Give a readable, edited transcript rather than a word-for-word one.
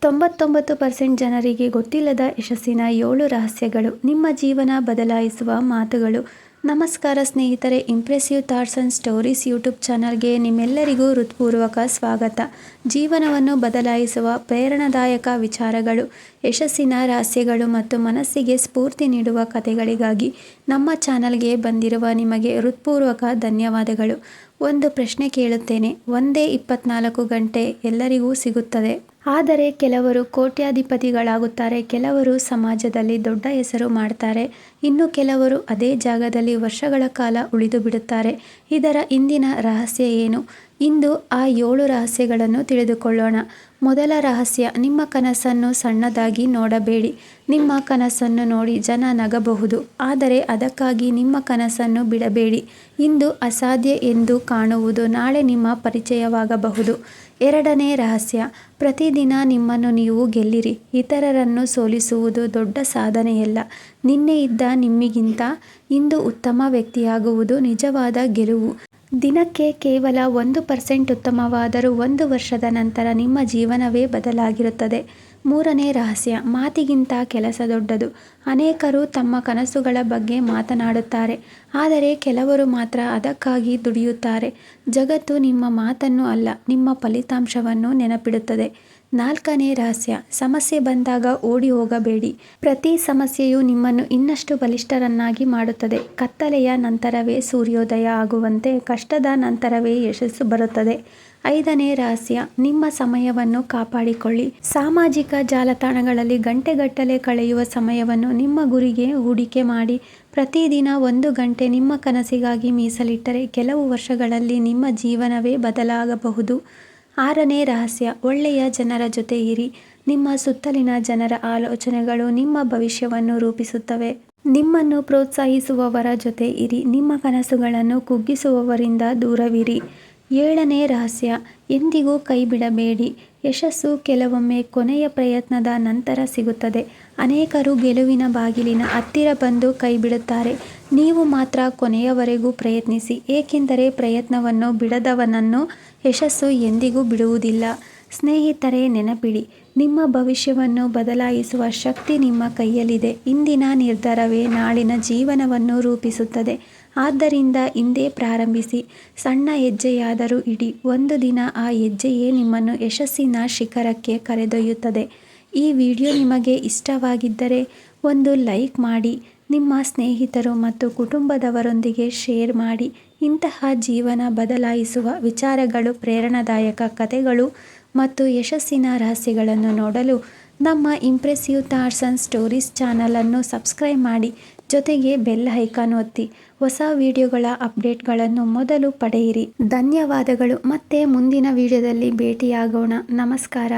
99% ಜನರಿಗೆ ಗೊತ್ತಿಲ್ಲದ ಯಶಸ್ಸಿನ 7 ರಹಸ್ಯಗಳು. ನಿಮ್ಮ ಜೀವನ ಬದಲಾಯಿಸುವ ಮಾತುಗಳು. ನಮಸ್ಕಾರ ಸ್ನೇಹಿತರೆ, impressive thoughts and stories YouTube ಚಾನಲ್ಗೆ ನಿಮ್ಮೆಲ್ಲರಿಗೂ ಹೃತ್ಪೂರ್ವಕ ಸ್ವಾಗತ. ಜೀವನವನ್ನು ಬದಲಾಯಿಸುವ ಪ್ರೇರಣಾದಾಯಕ ವಿಚಾರಗಳು, ಯಶಸ್ಸಿನ ರಹಸ್ಯಗಳು ಮತ್ತು ಮನಸ್ಸಿಗೆ ಸ್ಫೂರ್ತಿ ನೀಡುವ ಕಥೆಗಳಿಗಾಗಿ ನಮ್ಮ ಚಾನಲ್ಗೆ ಬಂದಿರುವ ನಿಮಗೆ ಹೃತ್ಪೂರ್ವಕ ಧನ್ಯವಾದಗಳು. ಒಂದು ಪ್ರಶ್ನೆ ಕೇಳುತ್ತೇನೆ. ಒಂದೇ 24 ಗಂಟೆ ಎಲ್ಲರಿಗೂ ಸಿಗುತ್ತದೆ. ಆದರೆ ಕೆಲವರು ಕೋಟ್ಯಾಧಿಪತಿಗಳಾಗುತ್ತಾರೆ, ಕೆಲವರು ಸಮಾಜದಲ್ಲಿ ದೊಡ್ಡ ಹೆಸರು ಮಾಡ್ತಾರೆ, ಇನ್ನು ಕೆಲವರು ಅದೇ ಜಾಗದಲ್ಲಿ ವರ್ಷಗಳ ಕಾಲ ಉಳಿದು ಬಿಡುತ್ತಾರೆ. ಇದರ ಹಿಂದಿನ ರಹಸ್ಯ ಏನು? ಇಂದು ಆ 7 ರಹಸ್ಯಗಳನ್ನು ತಿಳಿದುಕೊಳ್ಳೋಣ. ಮೊದಲ ರಹಸ್ಯ, ನಿಮ್ಮ ಕನಸನ್ನು ಸಣ್ಣದಾಗಿ ನೋಡಬೇಡಿ. ನಿಮ್ಮ ಕನಸನ್ನು ನೋಡಿ ಜನ ನಗಬಹುದು, ಆದರೆ ಅದಕ್ಕಾಗಿ ನಿಮ್ಮ ಕನಸನ್ನು ಬಿಡಬೇಡಿ. ಇಂದು ಅಸಾಧ್ಯ ಎಂದು ಕಾಣುವುದು ನಾಳೆ ನಿಮ್ಮ ಪರಿಚಯವಾಗಬಹುದು. ಎರಡನೇ ರಹಸ್ಯ, ಪ್ರತಿದಿನ ನಿಮ್ಮನ್ನು ನೀವು ಗೆಲ್ಲಿರಿ. ಇತರರನ್ನು ಸೋಲಿಸುವುದು ದೊಡ್ಡ ಸಾಧನೆಯಲ್ಲ. ನಿನ್ನೆ ಇದ್ದ ನಿಮ್ಮಿಗಿಂತ ಇಂದು ಉತ್ತಮ ವ್ಯಕ್ತಿಯಾಗುವುದು ನಿಜವಾದ ಗೆಲುವು. ದಿನಕ್ಕೆ ಕೇವಲ 1% ಉತ್ತಮವಾದರೂ 1 ವರ್ಷದ ನಂತರ ನಿಮ್ಮ ಜೀವನವೇ ಬದಲಾಗಿರುತ್ತದೆ. ಮೂರನೇ ರಹಸ್ಯ, ಮಾತಿಗಿಂತ ಕೆಲಸ ದೊಡ್ಡದು. ಅನೇಕರು ತಮ್ಮ ಕನಸುಗಳ ಬಗ್ಗೆ ಮಾತನಾಡುತ್ತಾರೆ, ಆದರೆ ಕೆಲವರು ಮಾತ್ರ ಅದಕ್ಕಾಗಿ ದುಡಿಯುತ್ತಾರೆ. ಜಗತ್ತು ನಿಮ್ಮ ಮಾತನ್ನು ಅಲ್ಲ, ನಿಮ್ಮ ಫಲಿತಾಂಶವನ್ನು ನೆನಪಿಡುತ್ತದೆ. ನಾಲ್ಕನೇ ರಹಸ್ಯ, ಸಮಸ್ಯೆ ಬಂದಾಗ ಓಡಿ ಹೋಗಬೇಡಿ. ಪ್ರತಿ ಸಮಸ್ಯೆಯು ನಿಮ್ಮನ್ನು ಇನ್ನಷ್ಟು ಬಲಿಷ್ಠರನ್ನಾಗಿ ಮಾಡುತ್ತದೆ. ಕತ್ತಲೆಯ ನಂತರವೇ ಸೂರ್ಯೋದಯ ಆಗುವಂತೆ ಕಷ್ಟದ ನಂತರವೇ ಯಶಸ್ಸು ಬರುತ್ತದೆ. ಐದನೇ ರಹಸ್ಯ, ನಿಮ್ಮ ಸಮಯವನ್ನು ಕಾಪಾಡಿಕೊಳ್ಳಿ. ಸಾಮಾಜಿಕ ಜಾಲತಾಣಗಳಲ್ಲಿ ಗಂಟೆಗಟ್ಟಲೆ ಕಳೆಯುವ ಸಮಯವನ್ನು ನಿಮ್ಮ ಗುರಿಗೆ ಹೂಡಿಕೆ ಮಾಡಿ. ಪ್ರತಿದಿನ 1 ಗಂಟೆ ನಿಮ್ಮ ಕನಸಿಗಾಗಿ ಮೀಸಲಿಟ್ಟರೆ ಕೆಲವು ವರ್ಷಗಳಲ್ಲಿ ನಿಮ್ಮ ಜೀವನವೇ ಬದಲಾಗಬಹುದು. ಆರನೇ ರಹಸ್ಯ, ಒಳ್ಳೆಯ ಜನರ ಜೊತೆ ಇರಿ. ನಿಮ್ಮ ಸುತ್ತಲಿನ ಜನರ ಆಲೋಚನೆಗಳು ನಿಮ್ಮ ಭವಿಷ್ಯವನ್ನು ರೂಪಿಸುತ್ತವೆ. ನಿಮ್ಮನ್ನು ಪ್ರೋತ್ಸಾಹಿಸುವವರ ಜೊತೆ ಇರಿ, ನಿಮ್ಮ ಕನಸುಗಳನ್ನು ಕುಗ್ಗಿಸುವವರಿಂದ ದೂರವಿರಿ. ಏಳನೇ ರಹಸ್ಯ, ಎಂದಿಗೂ ಕೈ ಬಿಡಬೇಡಿ. ಯಶಸ್ಸು ಕೆಲವೊಮ್ಮೆ ಕೊನೆಯ ಪ್ರಯತ್ನದ ನಂತರ ಸಿಗುತ್ತದೆ. ಅನೇಕರು ಗೆಲುವಿನ ಬಾಗಿಲಿನ ಹತ್ತಿರ ಬಂದು ಕೈ ಬಿಡುತ್ತಾರೆ. ನೀವು ಮಾತ್ರ ಕೊನೆಯವರೆಗೂ ಪ್ರಯತ್ನಿಸಿ, ಏಕೆಂದರೆ ಪ್ರಯತ್ನವನ್ನು ಬಿಡದವನನ್ನು ಯಶಸ್ಸು ಎಂದಿಗೂ ಬಿಡುವುದಿಲ್ಲ. ಸ್ನೇಹಿತರೆ, ನೆನಪಿಡಿ, ನಿಮ್ಮ ಭವಿಷ್ಯವನ್ನು ಬದಲಾಯಿಸುವ ಶಕ್ತಿ ನಿಮ್ಮ ಕೈಯಲ್ಲಿದೆ. ಇಂದಿನ ನಿರ್ಧಾರವೇ ನಾಳಿನ ಜೀವನವನ್ನು ರೂಪಿಸುತ್ತದೆ. ಆದ್ದರಿಂದ ಇಂದೇ ಪ್ರಾರಂಭಿಸಿ. ಸಣ್ಣ ಹೆಜ್ಜೆಯಾದರೂ ಇಡಿ. ಒಂದು ದಿನ ಆ ಹೆಜ್ಜೆಯೇ ನಿಮ್ಮನ್ನು ಯಶಸ್ಸಿನ ಶಿಖರಕ್ಕೆ ಕರೆದೊಯ್ಯುತ್ತದೆ. ಈ ವಿಡಿಯೋ ನಿಮಗೆ ಇಷ್ಟವಾಗಿದ್ದರೆ ಒಂದು ಲೈಕ್ ಮಾಡಿ, ನಿಮ್ಮ ಸ್ನೇಹಿತರು ಮತ್ತು ಕುಟುಂಬದವರೊಂದಿಗೆ ಶೇರ್ ಮಾಡಿ. ಇಂತಹ ಜೀವನ ಬದಲಾಯಿಸುವ ವಿಚಾರಗಳು, ಪ್ರೇರಣಾದಾಯಕ ಕಥೆಗಳು ಮತ್ತು ಯಶಸ್ಸಿನ ರಹಸ್ಯಗಳನ್ನು ನೋಡಲು ನಮ್ಮ ಇಂಪ್ರೆಸಿವ್ ಥಾಟ್ಸ್ ಆ್ಯಂಡ್ ಸ್ಟೋರೀಸ್ ಚಾನಲನ್ನು ಸಬ್ಸ್ಕ್ರೈಬ್ ಮಾಡಿ. ಜೊತೆಗೆ ಬೆಲ್ ಐಕಾನ್ ಒತ್ತಿ. ಹೊಸ ವಿಡಿಯೋಗಳ ಅಪ್ಡೇಟ್ಗಳನ್ನು ಮೊದಲು ಪಡೆಯಿರಿ. ಧನ್ಯವಾದಗಳು. ಮತ್ತೆ ಮುಂದಿನ ವಿಡಿಯೋದಲ್ಲಿ ಭೇಟಿಯಾಗೋಣ. ನಮಸ್ಕಾರ.